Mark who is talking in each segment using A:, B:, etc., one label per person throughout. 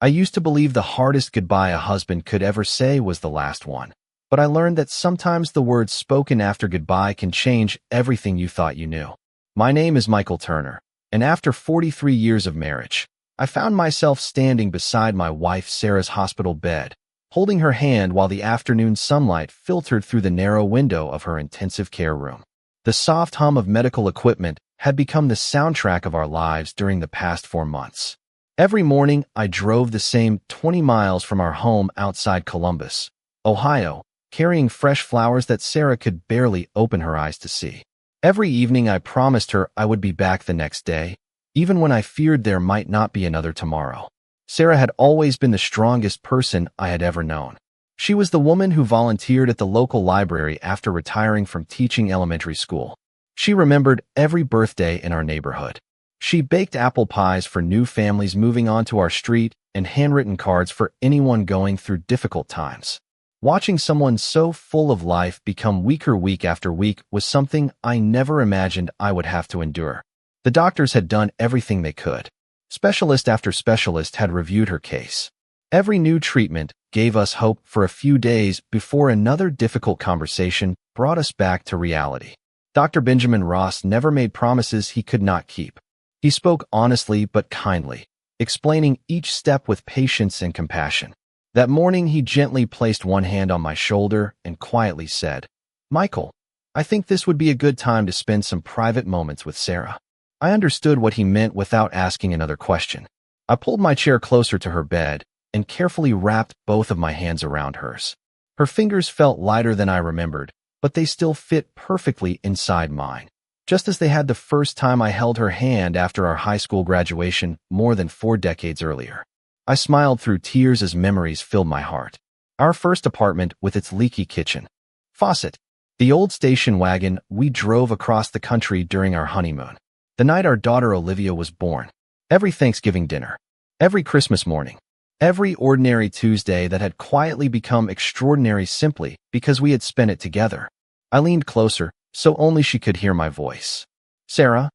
A: I used to believe the hardest goodbye a husband could ever say was the last one. But I learned that sometimes the words spoken after goodbye can change everything you thought you knew. My name is Michael Turner, and after 43 years of marriage, I found myself standing beside my wife Sarah's hospital bed, holding her hand while the afternoon sunlight filtered through the narrow window of her intensive care room. The soft hum of medical equipment had become the soundtrack of our lives during the past 4 months. Every morning, I drove the same 20 miles from our home outside Columbus, Ohio, carrying fresh flowers that Sarah could barely open her eyes to see. Every evening, I promised her I would be back the next day, even when I feared there might not be another tomorrow. Sarah had always been the strongest person I had ever known. She was the woman who volunteered at the local library after retiring from teaching elementary school. She remembered every birthday in our neighborhood. She baked apple pies for new families moving onto our street and handwritten cards for anyone going through difficult times. Watching someone so full of life become weaker week after week was something I never imagined I would have to endure. The doctors had done everything they could. Specialist after specialist had reviewed her case. Every new treatment gave us hope for a few days before another difficult conversation brought us back to reality. Dr. Benjamin Ross never made promises he could not keep. He spoke honestly but kindly, explaining each step with patience and compassion. That morning, he gently placed one hand on my shoulder and quietly said, "Michael, I think this would be a good time to spend some private moments with Sarah." I understood what he meant without asking another question. I pulled my chair closer to her bed and carefully wrapped both of my hands around hers. Her fingers felt lighter than I remembered, but they still fit perfectly inside mine, just as they had the first time I held her hand after our high school graduation more than 4 decades earlier. I smiled through tears as memories filled my heart. Our first apartment with its leaky kitchen faucet, the old station wagon we drove across the country during our honeymoon, the night our daughter Olivia was born, every Thanksgiving dinner, every Christmas morning, every ordinary Tuesday that had quietly become extraordinary simply because we had spent it together. I leaned closer, so only she could hear my voice. "Sarah,"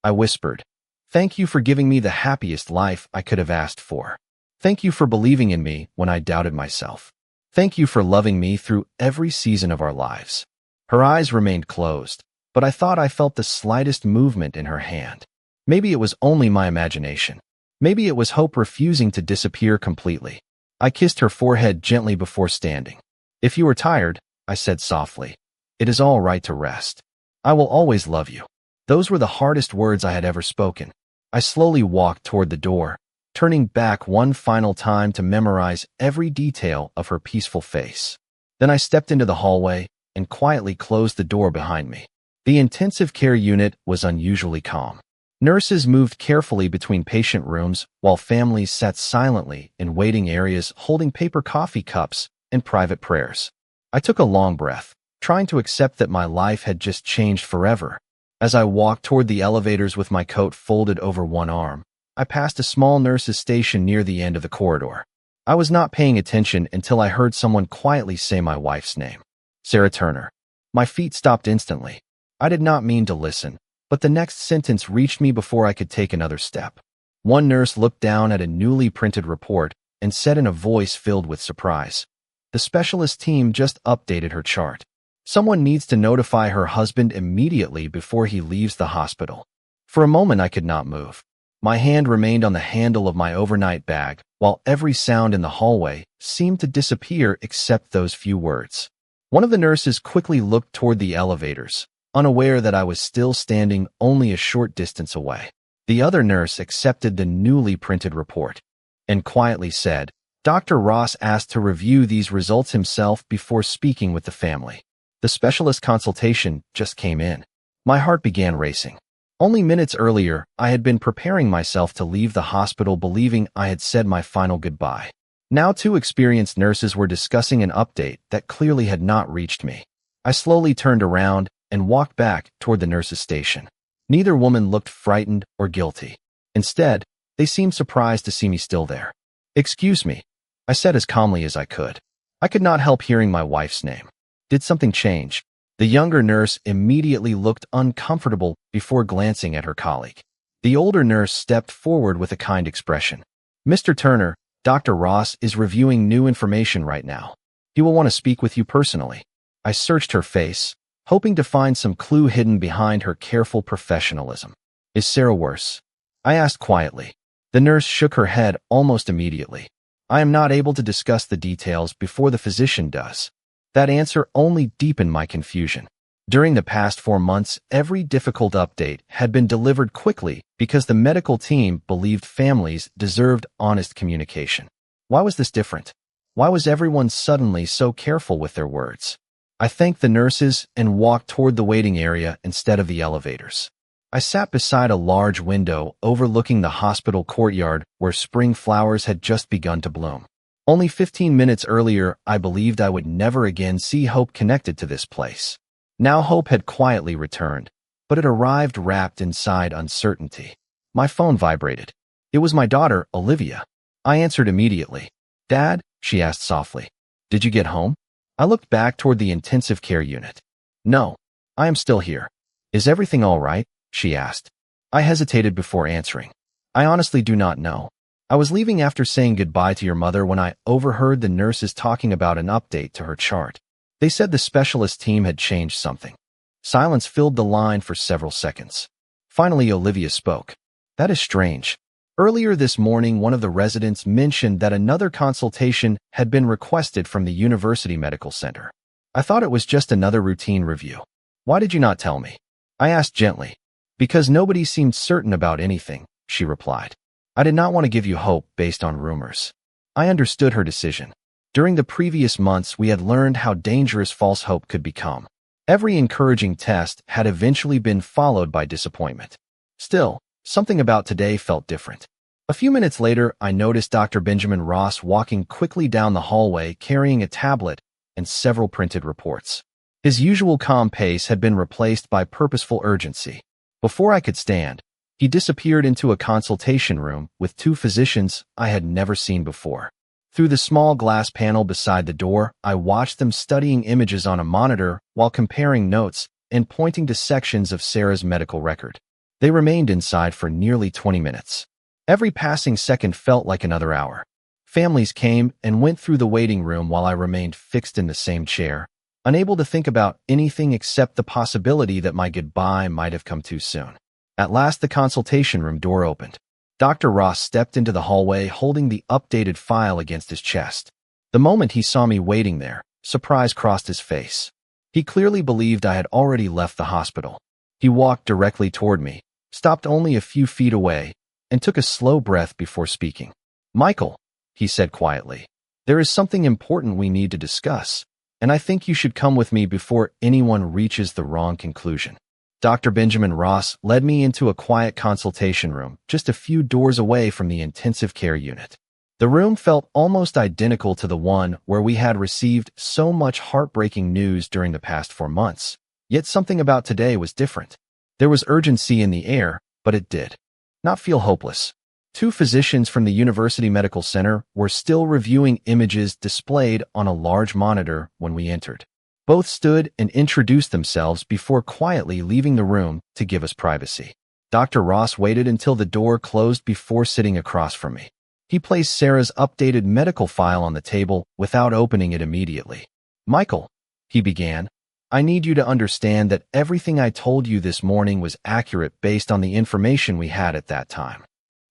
A: I whispered, "thank you for giving me the happiest life I could have asked for. Thank you for believing in me when I doubted myself. Thank you for loving me through every season of our lives." Her eyes remained closed, but I thought I felt the slightest movement in her hand. Maybe it was only my imagination. Maybe it was hope refusing to disappear completely. I kissed her forehead gently before standing. "If you are tired," I said softly, "it is all right to rest. I will always love you." Those were the hardest words I had ever spoken. I slowly walked toward the door, turning back one final time to memorize every detail of her peaceful face. Then I stepped into the hallway and quietly closed the door behind me. The intensive care unit was unusually calm. Nurses moved carefully between patient rooms while families sat silently in waiting areas holding paper coffee cups and private prayers. I took a long breath, trying to accept that my life had just changed forever. As I walked toward the elevators with my coat folded over one arm, I passed a small nurse's station near the end of the corridor. I was not paying attention until I heard someone quietly say my wife's name. "Sarah Turner." My feet stopped instantly. I did not mean to listen, but the next sentence reached me before I could take another step. One nurse looked down at a newly printed report and said in a voice filled with surprise, "The specialist team just updated her chart. Someone needs to notify her husband immediately before he leaves the hospital." For a moment, I could not move. My hand remained on the handle of my overnight bag, while every sound in the hallway seemed to disappear except those few words. One of the nurses quickly looked toward the elevators, unaware that I was still standing only a short distance away. The other nurse accepted the newly printed report and quietly said, "Dr. Ross asked to review these results himself before speaking with the family." The specialist consultation just came in. My heart began racing. Only minutes earlier, I had been preparing myself to leave the hospital believing I had said my final goodbye. Now 2 experienced nurses were discussing an update that clearly had not reached me. I slowly turned around and walked back toward the nurse's station. Neither woman looked frightened or guilty. Instead, they seemed surprised to see me still there. "Excuse me," I said as calmly as I could. I could not help hearing my wife's name. "Did something change?" The younger nurse immediately looked uncomfortable before glancing at her colleague. The older nurse stepped forward with a kind expression. "Mr. Turner, Dr. Ross is reviewing new information right now. He will want to speak with you personally. I searched her face, hoping to find some clue hidden behind her careful professionalism. Is Sarah worse? I asked quietly. The nurse shook her head almost immediately. I am not able to discuss the details before the physician does. That answer only deepened my confusion. During the past 4 months, every difficult update had been delivered quickly because the medical team believed families deserved honest communication. Why was this different? Why was everyone suddenly so careful with their words? I thanked the nurses and walked toward the waiting area instead of the elevators. I sat beside a large window overlooking the hospital courtyard where spring flowers had just begun to bloom. Only 15 minutes earlier, I believed I would never again see hope connected to this place. Now hope had quietly returned, but it arrived wrapped inside uncertainty. My phone vibrated. It was my daughter, Olivia. I answered immediately. "Dad?" she asked softly. "Did you get home?" I looked back toward the intensive care unit. "No, I am still here." "Is everything all right?" she asked. I hesitated before answering. "I honestly do not know. I was leaving after saying goodbye to your mother when I overheard the nurses talking about an update to her chart. They said the specialist team had changed something." Silence filled the line for several seconds. Finally, Olivia spoke. "That is strange. Earlier this morning, one of the residents mentioned that another consultation had been requested from the University Medical Center. I thought it was just another routine review. Why did you not tell me?" I asked gently. "Because nobody seemed certain about anything," she replied. "I did not want to give you hope based on rumors." I understood her decision. During the previous months, we had learned how dangerous false hope could become. Every encouraging test had eventually been followed by disappointment. Still, something about today felt different. A few minutes later, I noticed Dr. Benjamin Ross walking quickly down the hallway carrying a tablet and several printed reports. His usual calm pace had been replaced by purposeful urgency. Before I could stand, he disappeared into a consultation room with 2 physicians I had never seen before. Through the small glass panel beside the door, I watched them studying images on a monitor while comparing notes and pointing to sections of Sarah's medical record. They remained inside for nearly 20 minutes. Every passing second felt like another hour. Families came and went through the waiting room while I remained fixed in the same chair, unable to think about anything except the possibility that my goodbye might have come too soon. At last, the consultation room door opened. Dr. Ross stepped into the hallway holding the updated file against his chest. The moment he saw me waiting there, surprise crossed his face. He clearly believed I had already left the hospital. He walked directly toward me, stopped only a few feet away, and took a slow breath before speaking. "Michael," he said quietly, "there is something important we need to discuss, and I think you should come with me before anyone reaches the wrong conclusion." Dr. Benjamin Ross led me into a quiet consultation room just a few doors away from the intensive care unit. The room felt almost identical to the one where we had received so much heartbreaking news during the past 4 months. Yet something about today was different. There was urgency in the air, but it did not feel hopeless. 2 physicians from the University Medical Center were still reviewing images displayed on a large monitor when we entered. Both stood and introduced themselves before quietly leaving the room to give us privacy. Dr. Ross waited until the door closed before sitting across from me. He placed Sarah's updated medical file on the table without opening it immediately. "Michael," he began, "I need you to understand that everything I told you this morning was accurate based on the information we had at that time."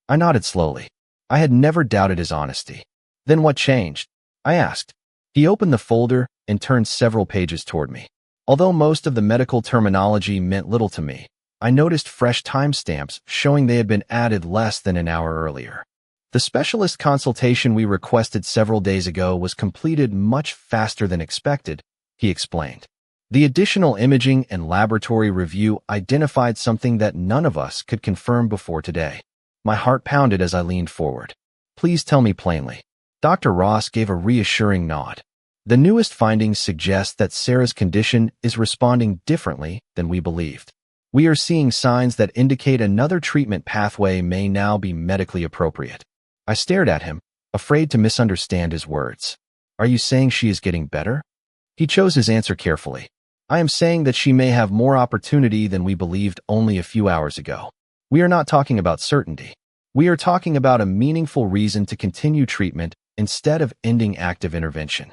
A: I nodded slowly. I had never doubted his honesty. "Then what changed?" I asked. He opened the folder and turned several pages toward me. Although most of the medical terminology meant little to me, I noticed fresh timestamps showing they had been added less than an hour earlier. The specialist consultation we requested several days ago was completed much faster than expected, he explained. The additional imaging and laboratory review identified something that none of us could confirm before today. My heart pounded as I leaned forward. "Please tell me plainly." Dr. Ross gave a reassuring nod. "The newest findings suggest that Sarah's condition is responding differently than we believed. We are seeing signs that indicate another treatment pathway may now be medically appropriate." I stared at him, afraid to misunderstand his words. "Are you saying she is getting better?" He chose his answer carefully. "I am saying that she may have more opportunity than we believed only a few hours ago. We are not talking about certainty. We are talking about a meaningful reason to continue treatment instead of ending active intervention.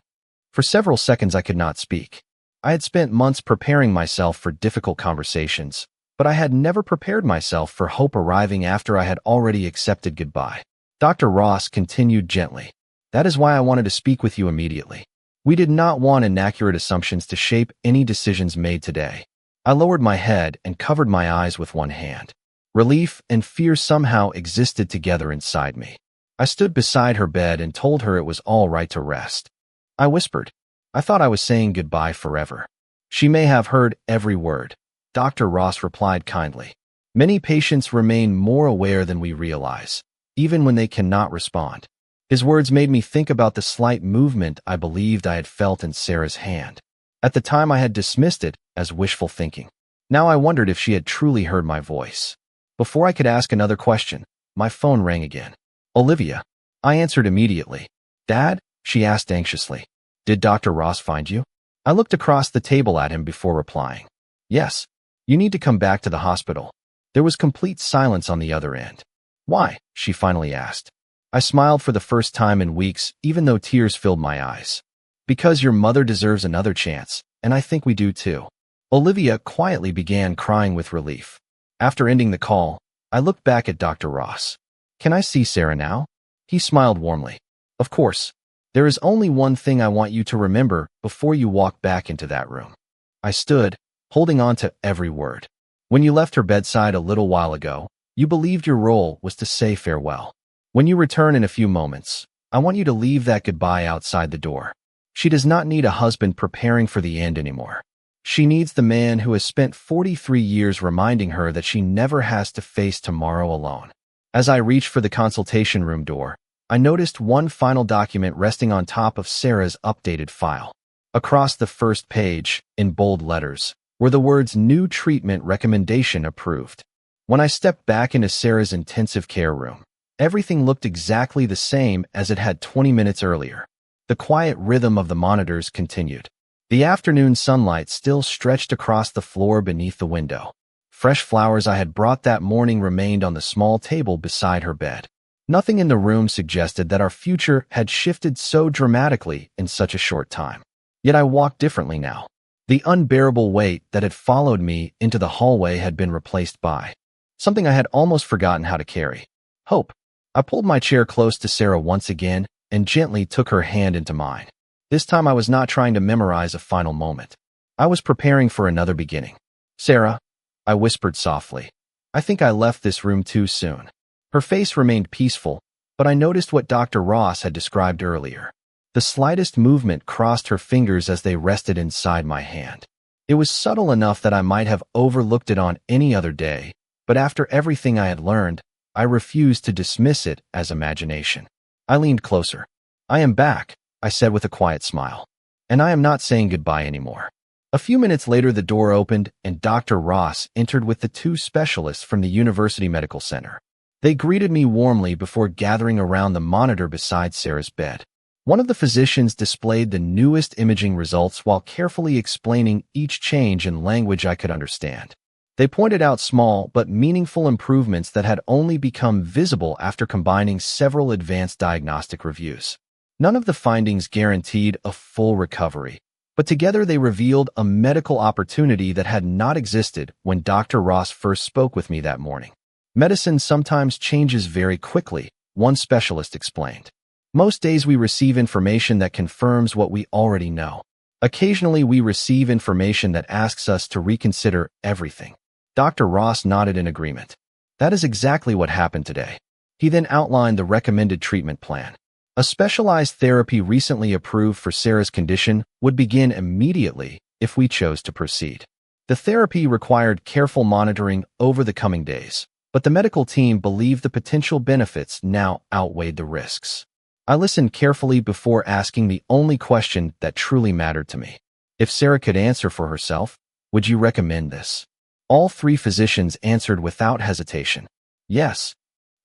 A: For several seconds, I could not speak. I had spent months preparing myself for difficult conversations, but I had never prepared myself for hope arriving after I had already accepted goodbye. Dr. Ross continued gently. That is why I wanted to speak with you immediately. We did not want inaccurate assumptions to shape any decisions made today. I lowered my head and covered my eyes with one hand. Relief and fear somehow existed together inside me. I stood beside her bed and told her it was all right to rest. I whispered, I thought I was saying goodbye forever. She may have heard every word. Dr. Ross replied kindly. Many patients remain more aware than we realize, even when they cannot respond. His words made me think about the slight movement I believed I had felt in Sarah's hand. At the time, I had dismissed it as wishful thinking. Now I wondered if she had truly heard my voice. Before I could ask another question, my phone rang again. Olivia. I answered immediately. Dad? She asked anxiously. Did Dr. Ross find you? I looked across the table at him before replying. Yes. You need to come back to the hospital. There was complete silence on the other end. Why? She finally asked. I smiled for the first time in weeks, even though tears filled my eyes. Because your mother deserves another chance, and I think we do too. Olivia quietly began crying with relief. After ending the call, I looked back at Dr. Ross. Can I see Sarah now? He smiled warmly. Of course. There is only one thing I want you to remember before you walk back into that room. I stood, holding on to every word. When you left her bedside a little while ago, you believed your role was to say farewell. When you return in a few moments, I want you to leave that goodbye outside the door. She does not need a husband preparing for the end anymore. She needs the man who has spent 43 years reminding her that she never has to face tomorrow alone. As I reached for the consultation room door, I noticed one final document resting on top of Sarah's updated file. Across the first page, in bold letters, were the words "New Treatment Recommendation Approved." When I stepped back into Sarah's intensive care room, everything looked exactly the same as it had 20 minutes earlier. The quiet rhythm of the monitors continued. The afternoon sunlight still stretched across the floor beneath the window. Fresh flowers I had brought that morning remained on the small table beside her bed. Nothing in the room suggested that our future had shifted so dramatically in such a short time. Yet I walked differently now. The unbearable weight that had followed me into the hallway had been replaced by something I had almost forgotten how to carry. Hope. I pulled my chair close to Sarah once again and gently took her hand into mine. This time I was not trying to memorize a final moment. I was preparing for another beginning. Sarah, I whispered softly. I think I left this room too soon. Her face remained peaceful, but I noticed what Dr. Ross had described earlier. The slightest movement crossed her fingers as they rested inside my hand. It was subtle enough that I might have overlooked it on any other day, but after everything I had learned, I refused to dismiss it as imagination. I leaned closer. I am back, I said with a quiet smile. And I am not saying goodbye anymore. A few minutes later, the door opened and Dr. Ross entered with the two specialists from the University Medical Center. They greeted me warmly before gathering around the monitor beside Sarah's bed. One of the physicians displayed the newest imaging results while carefully explaining each change in language I could understand. They pointed out small but meaningful improvements that had only become visible after combining several advanced diagnostic reviews. None of the findings guaranteed a full recovery, but together they revealed a medical opportunity that had not existed when Dr. Ross first spoke with me that morning. Medicine sometimes changes very quickly, one specialist explained. Most days we receive information that confirms what we already know. Occasionally we receive information that asks us to reconsider everything. Dr. Ross nodded in agreement. That is exactly what happened today. He then outlined the recommended treatment plan. A specialized therapy recently approved for Sarah's condition would begin immediately if we chose to proceed. The therapy required careful monitoring over the coming days, but the medical team believed the potential benefits now outweighed the risks. I listened carefully before asking the only question that truly mattered to me. If Sarah could answer for herself, would you recommend this? All three physicians answered without hesitation. Yes.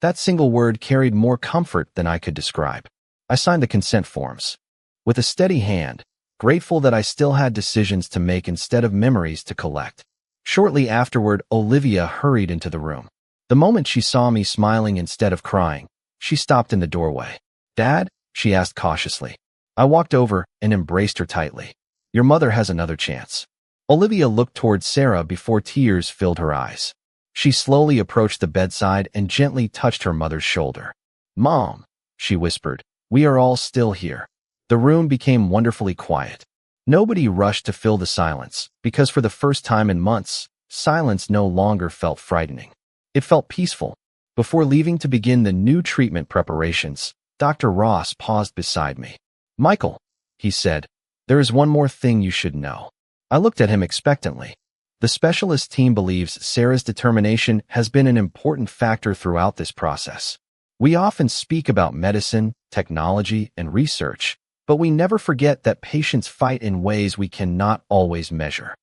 A: That single word carried more comfort than I could describe. I signed the consent forms. With a steady hand, grateful that I still had decisions to make instead of memories to collect. Shortly afterward, Olivia hurried into the room. The moment she saw me smiling instead of crying, she stopped in the doorway. "Dad?" she asked cautiously. I walked over and embraced her tightly. "Your mother has another chance." Olivia looked toward Sarah before tears filled her eyes. She slowly approached the bedside and gently touched her mother's shoulder. "Mom," she whispered, "we are all still here." The room became wonderfully quiet. Nobody rushed to fill the silence, because for the first time in months, silence no longer felt frightening. It felt peaceful. Before leaving to begin the new treatment preparations, Dr. Ross paused beside me. "Michael," he said, "there is one more thing you should know." I looked at him expectantly. The specialist team believes Sarah's determination has been an important factor throughout this process. We often speak about medicine, technology, and research, but we never forget that patients fight in ways we cannot always measure.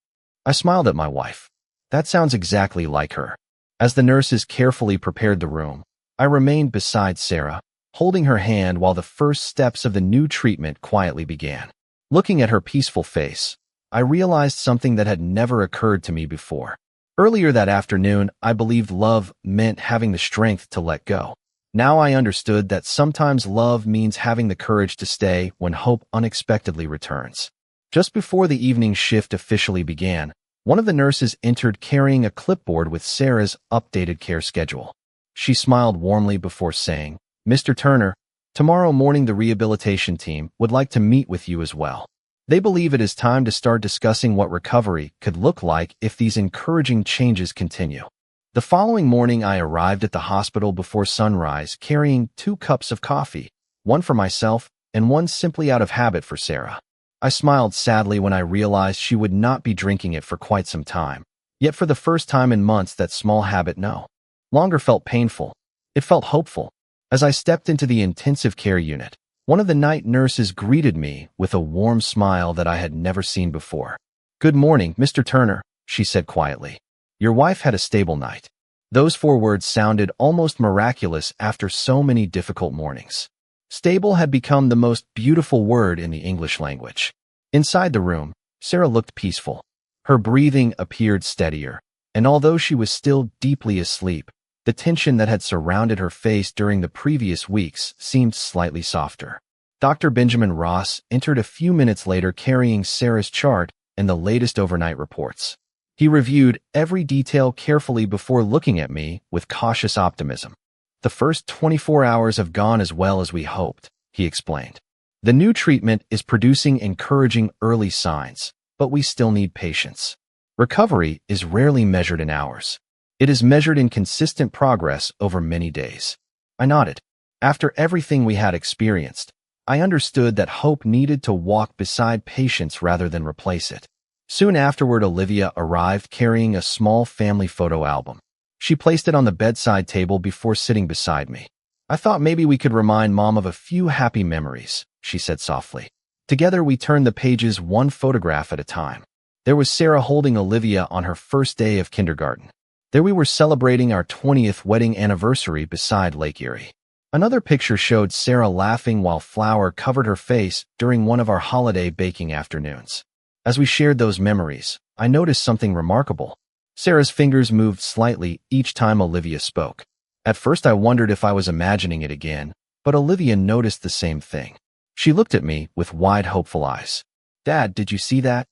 A: I smiled at my wife. That sounds exactly like her. As the nurses carefully prepared the room, I remained beside Sarah, holding her hand while the first steps of the new treatment quietly began. Looking at her peaceful face, I realized something that had never occurred to me before. Earlier that afternoon, I believed love meant having the strength to let go. Now I understood that sometimes love means having the courage to stay when hope unexpectedly returns. Just before the evening shift officially began, one of the nurses entered carrying a clipboard with Sarah's updated care schedule. She smiled warmly before saying, "Mr. Turner, tomorrow morning the rehabilitation team would like to meet with you as well. They believe it is time to start discussing what recovery could look like if these encouraging changes continue." The following morning, I arrived at the hospital before sunrise carrying 2 cups of coffee, one for myself and one simply out of habit for Sarah. I smiled sadly when I realized she would not be drinking it for quite some time. Yet for the first time in months, that small habit no longer felt painful. It felt hopeful. As I stepped into the intensive care unit, one of the night nurses greeted me with a warm smile that I had never seen before. "Good morning, Mr. Turner," she said quietly. "Your wife had a stable night." Those 4 words sounded almost miraculous after so many difficult mornings. Stable had become the most beautiful word in the English language. Inside the room, Sarah looked peaceful. Her breathing appeared steadier, and although she was still deeply asleep, the tension that had surrounded her face during the previous weeks seemed slightly softer. Dr. Benjamin Ross entered a few minutes later carrying Sarah's chart and the latest overnight reports. He reviewed every detail carefully before looking at me with cautious optimism. "The first 24 hours have gone as well as we hoped," he explained. "The new treatment is producing encouraging early signs, but we still need patience. Recovery is rarely measured in hours. It is measured in consistent progress over many days." I nodded. After everything we had experienced, I understood that hope needed to walk beside patience rather than replace it. Soon afterward, Olivia arrived carrying a small family photo album. She placed it on the bedside table before sitting beside me. "I thought maybe we could remind Mom of a few happy memories," she said softly. Together, we turned the pages one photograph at a time. There was Sarah holding Olivia on her first day of kindergarten. There we were celebrating our 20th wedding anniversary beside Lake Erie. Another picture showed Sarah laughing while flour covered her face during one of our holiday baking afternoons. As we shared those memories, I noticed something remarkable. Sarah's fingers moved slightly each time Olivia spoke. At first I wondered if I was imagining it again, but Olivia noticed the same thing. She looked at me with wide, hopeful eyes. "Dad, did you see that?"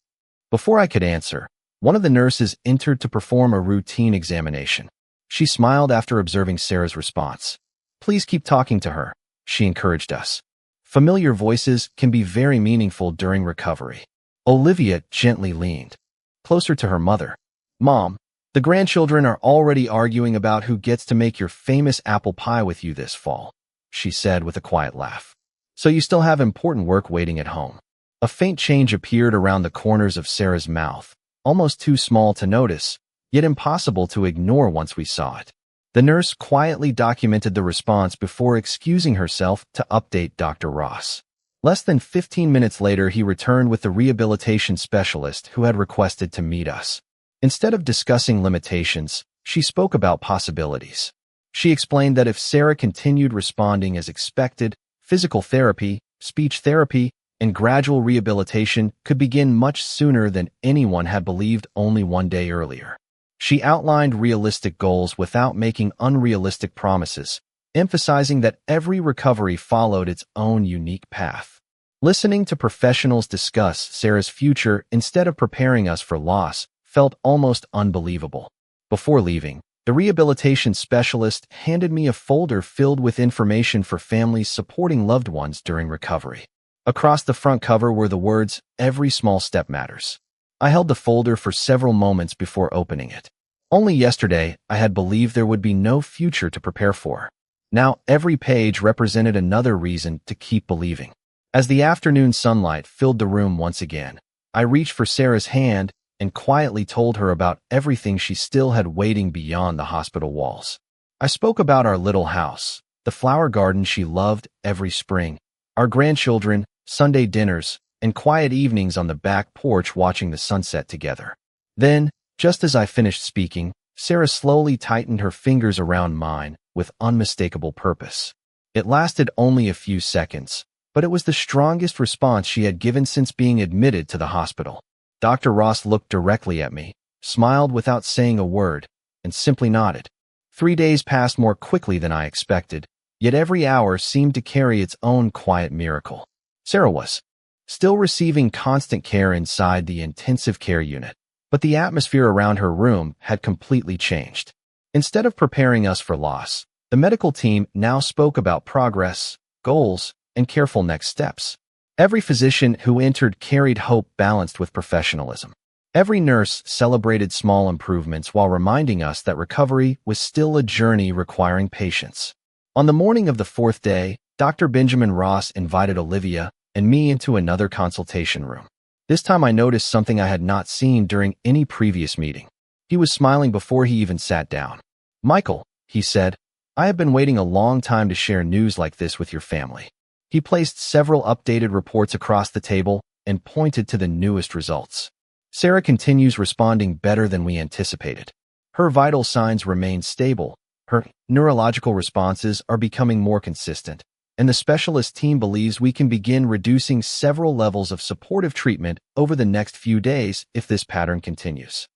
A: Before I could answer, one of the nurses entered to perform a routine examination. She smiled after observing Sarah's response. "Please keep talking to her," she encouraged us. Familiar voices can be very meaningful during recovery. Olivia gently leaned closer to her mother. "Mom, the grandchildren are already arguing about who gets to make your famous apple pie with you this fall," she said with a quiet laugh. "So you still have important work waiting at home." A faint change appeared around the corners of Sarah's mouth, almost too small to notice, yet impossible to ignore once we saw it. The nurse quietly documented the response before excusing herself to update Dr. Ross. Less than 15 minutes later, he returned with the rehabilitation specialist who had requested to meet us. Instead of discussing limitations, she spoke about possibilities. She explained that if Sarah continued responding as expected, physical therapy, speech therapy, and gradual rehabilitation could begin much sooner than anyone had believed only one day earlier. She outlined realistic goals without making unrealistic promises, emphasizing that every recovery followed its own unique path. Listening to professionals discuss Sarah's future instead of preparing us for loss felt almost unbelievable. Before leaving, the rehabilitation specialist handed me a folder filled with information for families supporting loved ones during recovery. Across the front cover were the words, "Every small step matters." I held the folder for several moments before opening it. Only yesterday, I had believed there would be no future to prepare for. Now, every page represented another reason to keep believing. As the afternoon sunlight filled the room once again, I reached for Sarah's hand and quietly told her about everything she still had waiting beyond the hospital walls. I spoke about our little house, the flower garden she loved every spring, our grandchildren, Sunday dinners, and quiet evenings on the back porch watching the sunset together. Then, just as I finished speaking, Sarah slowly tightened her fingers around mine with unmistakable purpose. It lasted only a few seconds, but it was the strongest response she had given since being admitted to the hospital. Dr. Ross looked directly at me, smiled without saying a word, and simply nodded. 3 days passed more quickly than I expected, yet every hour seemed to carry its own quiet miracle. Sarah was still receiving constant care inside the intensive care unit, but the atmosphere around her room had completely changed. Instead of preparing us for loss, the medical team now spoke about progress, goals, and careful next steps. Every physician who entered carried hope balanced with professionalism. Every nurse celebrated small improvements while reminding us that recovery was still a journey requiring patience. On the morning of the 4th day, Dr. Benjamin Ross invited Olivia and me into another consultation room. This time I noticed something I had not seen during any previous meeting. He was smiling before he even sat down. "Michael," he said, "I have been waiting a long time to share news like this with your family." He placed several updated reports across the table and pointed to the newest results. Sarah continues responding better than we anticipated. Her vital signs remain stable, her neurological responses are becoming more consistent, and the specialist team believes we can begin reducing several levels of supportive treatment over the next few days if this pattern continues.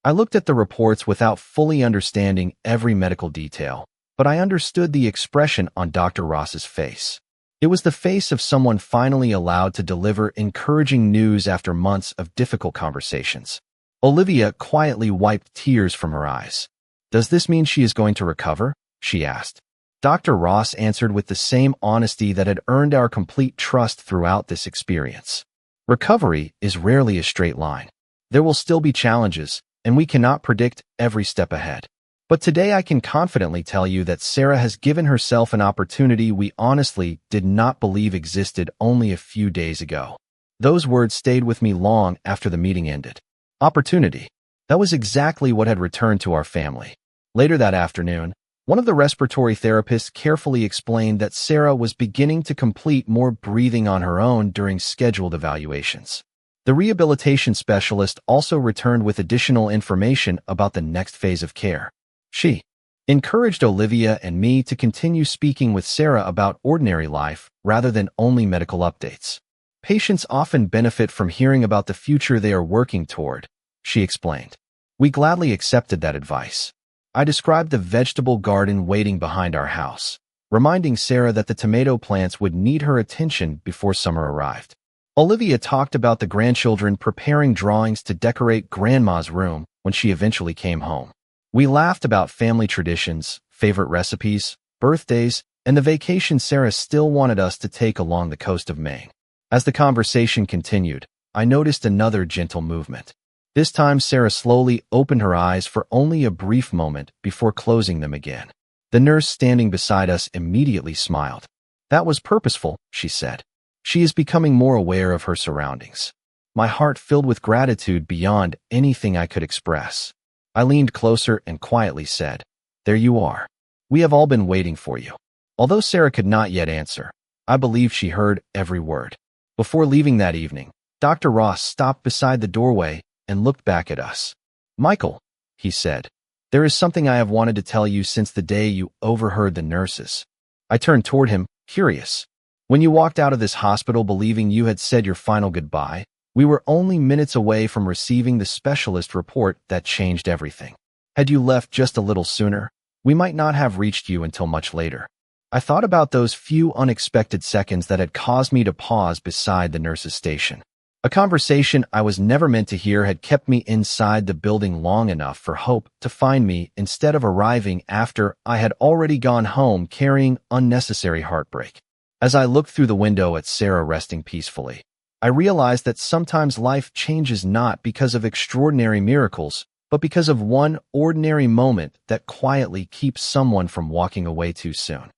A: I looked at the reports without fully understanding every medical detail, but I understood the expression on Dr. Ross's face. It was the face of someone finally allowed to deliver encouraging news after months of difficult conversations. Olivia quietly wiped tears from her eyes. "Does this mean she is going to recover?" she asked. Dr. Ross answered with the same honesty that had earned our complete trust throughout this experience. Recovery is rarely a straight line. There will still be challenges, and we cannot predict every step ahead. But today I can confidently tell you that Sarah has given herself an opportunity we honestly did not believe existed only a few days ago. Those words stayed with me long after the meeting ended. Opportunity. That was exactly what had returned to our family. Later that afternoon, one of the respiratory therapists carefully explained that Sarah was beginning to complete more breathing on her own during scheduled evaluations. The rehabilitation specialist also returned with additional information about the next phase of care. She encouraged Olivia and me to continue speaking with Sarah about ordinary life rather than only medical updates. Patients often benefit from hearing about the future they are working toward, she explained. We gladly accepted that advice. I described the vegetable garden waiting behind our house, reminding Sarah that the tomato plants would need her attention before summer arrived. Olivia talked about the grandchildren preparing drawings to decorate Grandma's room when she eventually came home. We laughed about family traditions, favorite recipes, birthdays, and the vacation Sarah still wanted us to take along the coast of Maine. As the conversation continued, I noticed another gentle movement. This time, Sarah slowly opened her eyes for only a brief moment before closing them again. The nurse standing beside us immediately smiled. "That was purposeful," she said. "She is becoming more aware of her surroundings." My heart filled with gratitude beyond anything I could express. I leaned closer and quietly said, "There you are. We have all been waiting for you." Although Sarah could not yet answer, I believe she heard every word. Before leaving that evening, Dr. Ross stopped beside the doorway and looked back at us. "Michael," he said, "there is something I have wanted to tell you since the day you overheard the nurses." I turned toward him, curious. "When you walked out of this hospital believing you had said your final goodbye, we were only minutes away from receiving the specialist report that changed everything." Had you left just a little sooner, we might not have reached you until much later. I thought about those few unexpected seconds that had caused me to pause beside the nurse's station. A conversation I was never meant to hear had kept me inside the building long enough for Hope to find me instead of arriving after I had already gone home carrying unnecessary heartbreak. As I looked through the window at Sarah resting peacefully, I realized that sometimes life changes not because of extraordinary miracles, but because of one ordinary moment that quietly keeps someone from walking away too soon.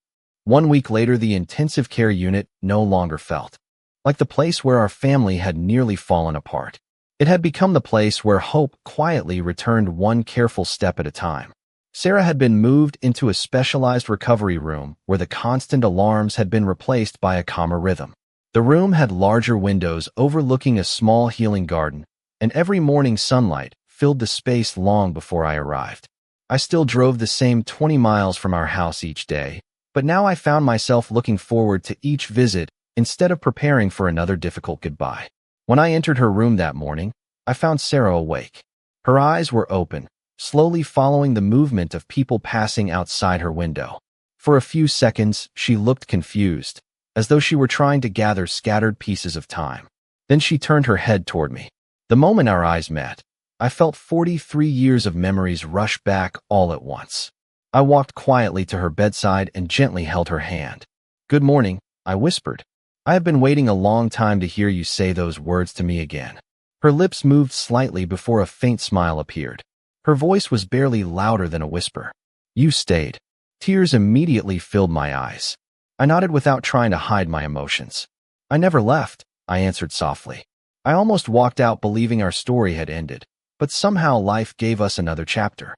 A: 1 week later, the intensive care unit no longer felt like the place where our family had nearly fallen apart. It had become the place where Hope quietly returned one careful step at a time. Sarah had been moved into a specialized recovery room where the constant alarms had been replaced by a calmer rhythm. The room had larger windows overlooking a small healing garden, and every morning sunlight filled the space long before I arrived. I still drove the same 20 miles from our house each day, but now I found myself looking forward to each visit instead of preparing for another difficult goodbye. When I entered her room that morning, I found Sarah awake. Her eyes were open, slowly following the movement of people passing outside her window. For a few seconds, she looked confused, as though she were trying to gather scattered pieces of time. Then she turned her head toward me. The moment our eyes met, I felt 43 years of memories rush back all at once. I walked quietly to her bedside and gently held her hand. "Good morning," I whispered. "I have been waiting a long time to hear you say those words to me again." Her lips moved slightly before a faint smile appeared. Her voice was barely louder than a whisper. "You stayed." Tears immediately filled my eyes. I nodded without trying to hide my emotions. "I never left," I answered softly. "I almost walked out believing our story had ended, but somehow life gave us another chapter."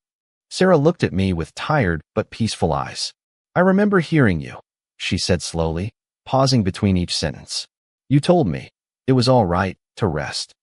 A: Sarah looked at me with tired but peaceful eyes. "I remember hearing you," she said slowly, pausing between each sentence. "You told me it was all right to rest."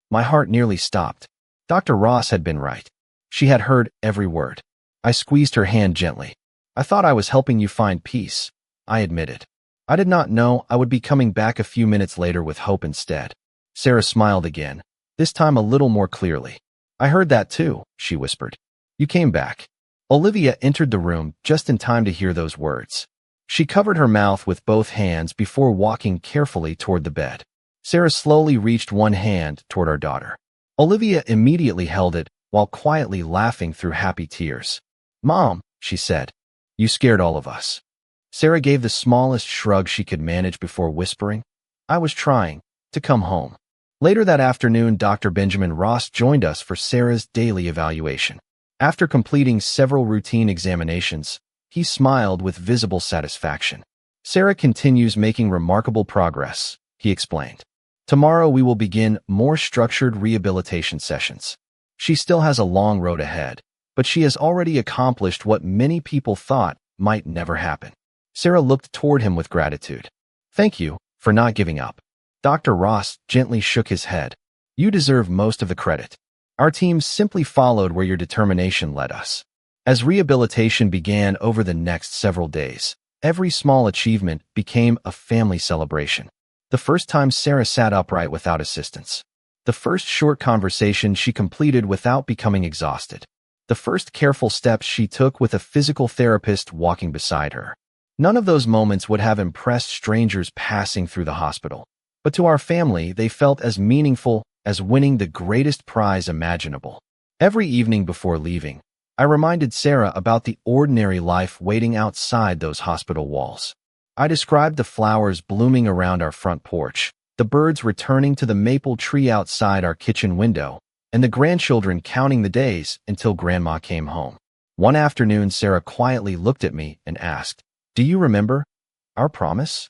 A: My heart nearly stopped. Dr. Ross had been right. She had heard every word. I squeezed her hand gently. "I thought I was helping you find peace," I admitted. "I did not know I would be coming back a few minutes later with Hope instead." Sarah smiled again, this time a little more clearly. "I heard that too," she whispered. "You came back." Olivia entered the room just in time to hear those words. She covered her mouth with both hands before walking carefully toward the bed. Sarah slowly reached one hand toward our daughter. Olivia immediately held it while quietly laughing through happy tears. "Mom," she said, "you scared all of us." Sarah gave the smallest shrug she could manage before whispering, "I was trying to come home." Later that afternoon, Dr. Benjamin Ross joined us for Sarah's daily evaluation. After completing several routine examinations, he smiled with visible satisfaction. "Sarah continues making remarkable progress," he explained. "Tomorrow we will begin more structured rehabilitation sessions. She still has a long road ahead, but she has already accomplished what many people thought might never happen." Sarah looked toward him with gratitude. "Thank you for not giving up." Dr. Ross gently shook his head. "You deserve most of the credit. Our team simply followed where your determination led us." As rehabilitation began over the next several days, every small achievement became a family celebration. The first time Sarah sat upright without assistance. The first short conversation she completed without becoming exhausted. The first careful steps she took with a physical therapist walking beside her. None of those moments would have impressed strangers passing through the hospital, but to our family they felt as meaningful as winning the greatest prize imaginable. Every evening before leaving, I reminded Sarah about the ordinary life waiting outside those hospital walls. I described the flowers blooming around our front porch, the birds returning to the maple tree outside our kitchen window, and the grandchildren counting the days until Grandma came home. One afternoon, Sarah quietly looked at me and asked, "Do you remember our promise?"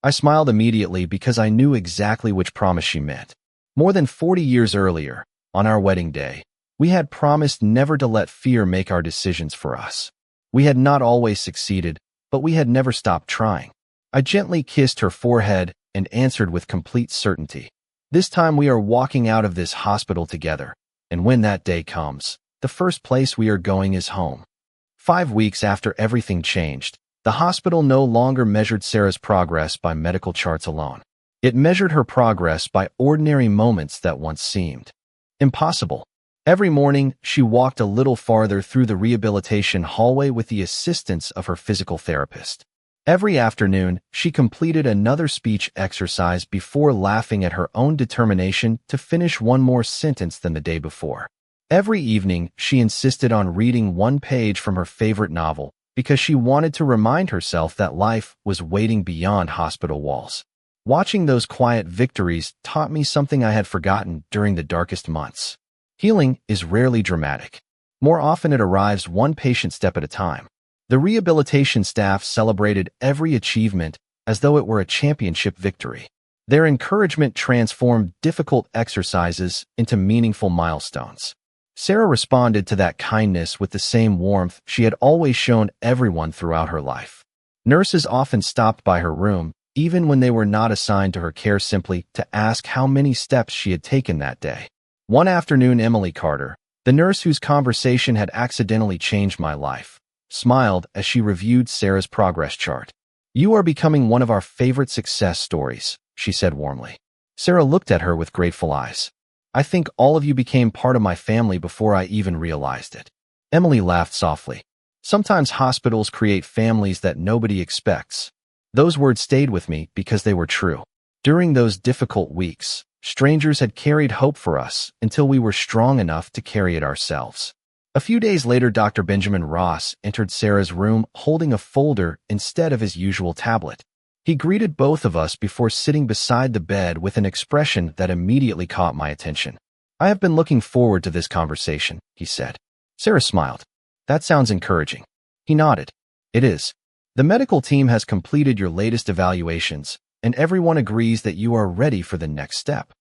A: I smiled immediately because I knew exactly which promise she meant. More than 40 years earlier, on our wedding day, we had promised never to let fear make our decisions for us. We had not always succeeded, but we had never stopped trying. I gently kissed her forehead and answered with complete certainty, "This time we are walking out of this hospital together, and when that day comes, the first place we are going is home." 5 weeks after everything changed, the hospital no longer measured Sarah's progress by medical charts alone. It measured her progress by ordinary moments that once seemed impossible. Every morning, she walked a little farther through the rehabilitation hallway with the assistance of her physical therapist. Every afternoon, she completed another speech exercise before laughing at her own determination to finish one more sentence than the day before. Every evening, she insisted on reading one page from her favorite novel because she wanted to remind herself that life was waiting beyond hospital walls. Watching those quiet victories taught me something I had forgotten during the darkest months. Healing is rarely dramatic. More often it arrives one patient step at a time. The rehabilitation staff celebrated every achievement as though it were a championship victory. Their encouragement transformed difficult exercises into meaningful milestones. Sarah responded to that kindness with the same warmth she had always shown everyone throughout her life. Nurses often stopped by her room, even when they were not assigned to her care, simply to ask how many steps she had taken that day. One afternoon, Emily Carter, the nurse whose conversation had accidentally changed my life, smiled as she reviewed Sarah's progress chart. "You are becoming one of our favorite success stories," she said warmly. Sarah looked at her with grateful eyes. "I think all of you became part of my family before I even realized it." Emily laughed softly. "Sometimes hospitals create families that nobody expects." Those words stayed with me because they were true. During those difficult weeks, strangers had carried hope for us until we were strong enough to carry it ourselves. A few days later, Dr. Benjamin Ross entered Sarah's room holding a folder instead of his usual tablet. He greeted both of us before sitting beside the bed with an expression that immediately caught my attention. "I have been looking forward to this conversation," he said. Sarah smiled. "That sounds encouraging." He nodded. "It is. The medical team has completed your latest evaluations, and everyone agrees that you are ready for the next step."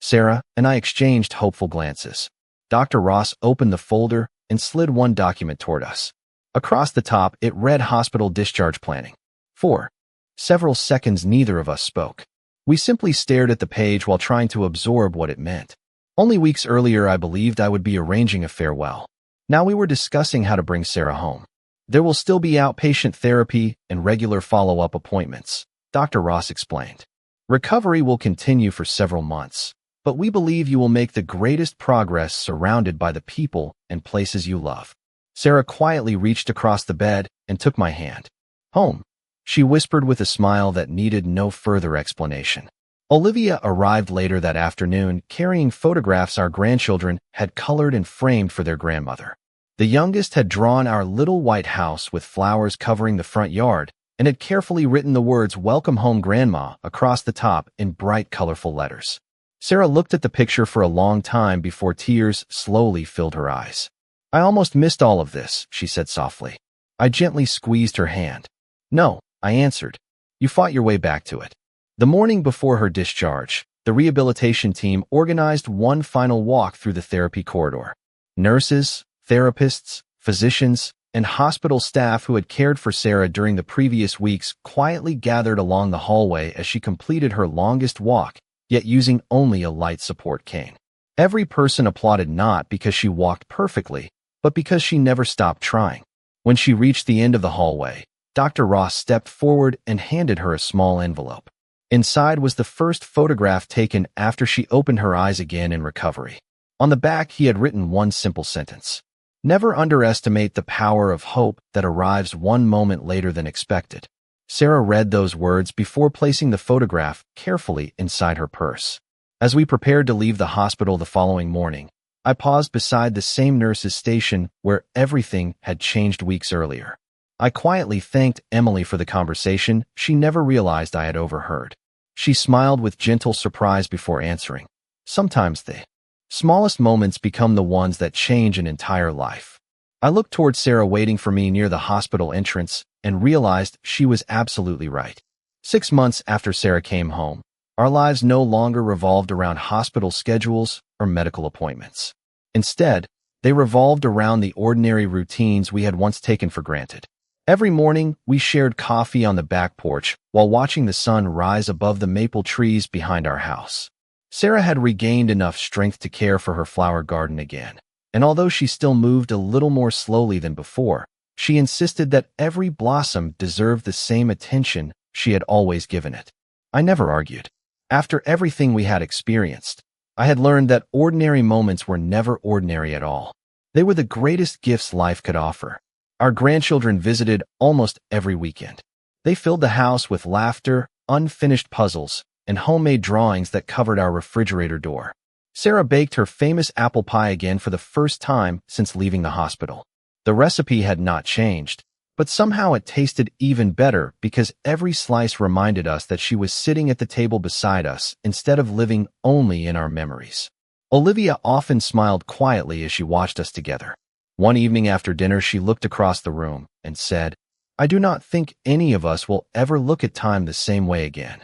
A: Sarah and I exchanged hopeful glances. Dr. Ross opened the folder and slid one document toward us. Across the top, it read Hospital Discharge Planning. For several seconds, neither of us spoke. We simply stared at the page while trying to absorb what it meant. Only weeks earlier, I believed I would be arranging a farewell. Now we were discussing how to bring Sarah home. "There will still be outpatient therapy and regular follow-up appointments," Dr. Ross explained. "Recovery will continue for several months, but we believe you will make the greatest progress surrounded by the people and places you love." Sarah quietly reached across the bed and took my hand. "Home," she whispered with a smile that needed no further explanation. Olivia arrived later that afternoon, carrying photographs our grandchildren had colored and framed for their grandmother. The youngest had drawn our little white house with flowers covering the front yard and had carefully written the words "Welcome Home, Grandma" across the top in bright, colorful letters. Sarah looked at the picture for a long time before tears slowly filled her eyes. "I almost missed all of this," she said softly. I gently squeezed her hand. "No," I answered. "You fought your way back to it." The morning before her discharge, the rehabilitation team organized one final walk through the therapy corridor. Nurses, therapists, physicians, and hospital staff who had cared for Sarah during the previous weeks quietly gathered along the hallway as she completed her longest walk, yet using only a light support cane. Every person applauded not because she walked perfectly, but because she never stopped trying. When she reached the end of the hallway, Dr. Ross stepped forward and handed her a small envelope. Inside was the first photograph taken after she opened her eyes again in recovery. On the back, he had written one simple sentence: "Never underestimate the power of hope that arrives one moment later than expected." Sarah read those words before placing the photograph carefully inside her purse. As we prepared to leave the hospital the following morning, I paused beside the same nurse's station where everything had changed weeks earlier. I quietly thanked Emily for the conversation she never realized I had overheard. She smiled with gentle surprise before answering. "Sometimes the smallest moments become the ones that change an entire life." I looked toward Sarah waiting for me near the hospital entrance and realized she was absolutely right. 6 months after Sarah came home, our lives no longer revolved around hospital schedules or medical appointments. Instead, they revolved around the ordinary routines we had once taken for granted. Every morning, we shared coffee on the back porch while watching the sun rise above the maple trees behind our house. Sarah had regained enough strength to care for her flower garden again, and although she still moved a little more slowly than before, she insisted that every blossom deserved the same attention she had always given it. I never argued. After everything we had experienced, I had learned that ordinary moments were never ordinary at all. They were the greatest gifts life could offer. Our grandchildren visited almost every weekend. They filled the house with laughter, unfinished puzzles, and homemade drawings that covered our refrigerator door. Sarah baked her famous apple pie again for the first time since leaving the hospital. The recipe had not changed, but somehow it tasted even better because every slice reminded us that she was sitting at the table beside us instead of living only in our memories. Olivia often smiled quietly as she watched us together. One evening after dinner, she looked across the room and said, "I do not think any of us will ever look at time the same way again."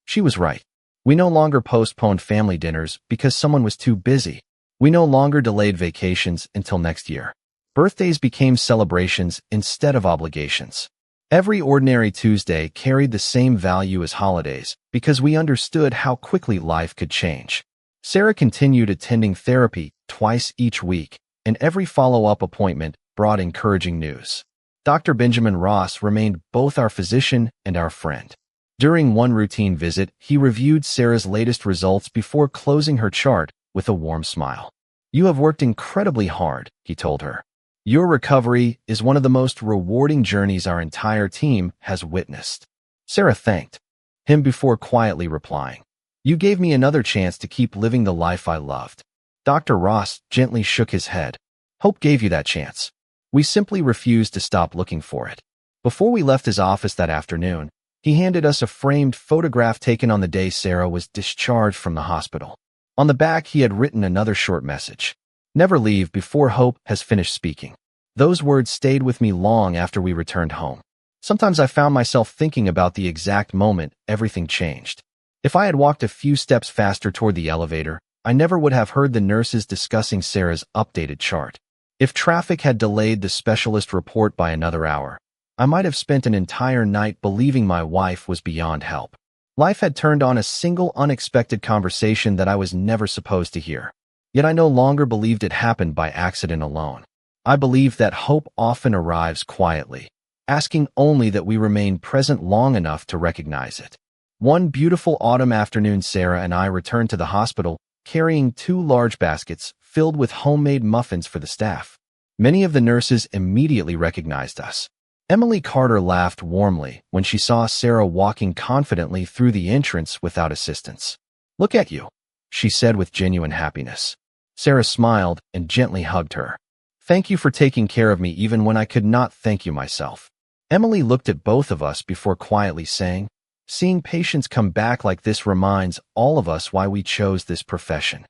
A: She was right. We no longer postponed family dinners because someone was too busy. We no longer delayed vacations until next year. Birthdays became celebrations instead of obligations. Every ordinary Tuesday carried the same value as holidays because we understood how quickly life could change. Sarah continued attending therapy twice each week, and every follow-up appointment brought encouraging news. Dr. Benjamin Ross remained both our physician and our friend. During one routine visit, he reviewed Sarah's latest results before closing her chart with a warm smile. "You have worked incredibly hard," he told her. "Your recovery is one of the most rewarding journeys our entire team has witnessed." Sarah thanked him before quietly replying, "You gave me another chance to keep living the life I loved." Dr. Ross gently shook his head. "Hope gave you that chance. We simply refused to stop looking for it." Before we left his office that afternoon, he handed us a framed photograph taken on the day Sarah was discharged from the hospital. On the back, he had written another short message: "Never leave before hope has finished speaking." Those words stayed with me long after we returned home. Sometimes I found myself thinking about the exact moment everything changed. If I had walked a few steps faster toward the elevator, I never would have heard the nurses discussing Sarah's updated chart. If traffic had delayed the specialist report by another hour, I might have spent an entire night believing my wife was beyond help. Life had turned on a single unexpected conversation that I was never supposed to hear. Yet I no longer believed it happened by accident alone. I believed that hope often arrives quietly, asking only that we remain present long enough to recognize it. One beautiful autumn afternoon, Sarah and I returned to the hospital, carrying 2 large baskets filled with homemade muffins for the staff. Many of the nurses immediately recognized us. Emily Carter laughed warmly when she saw Sarah walking confidently through the entrance without assistance. "Look at you," she said with genuine happiness. Sarah smiled and gently hugged her. "Thank you for taking care of me even when I could not thank you myself." Emily looked at both of us before quietly saying, "Seeing patients come back like this reminds all of us why we chose this profession."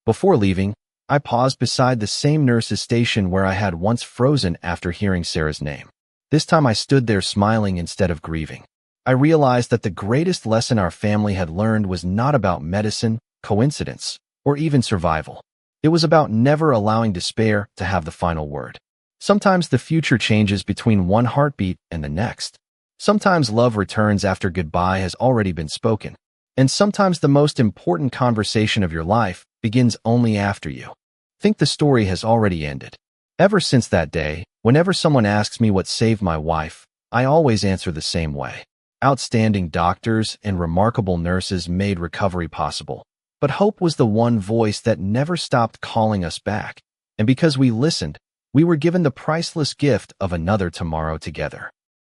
A: Before leaving, I paused beside the same nurse's station where I had once frozen after hearing Sarah's name. This time I stood there smiling instead of grieving. I realized that the greatest lesson our family had learned was not about medicine, coincidence, or even survival. It was about never allowing despair to have the final word. Sometimes the future changes between one heartbeat and the next. Sometimes love returns after goodbye has already been spoken. And sometimes the most important conversation of your life begins only after you think the story has already ended. Ever since that day, whenever someone asks me what saved my wife, I always answer the same way. Outstanding doctors and remarkable nurses made recovery possible, but hope was the one voice that never stopped calling us back. And because we listened, we were given the priceless gift of another tomorrow together.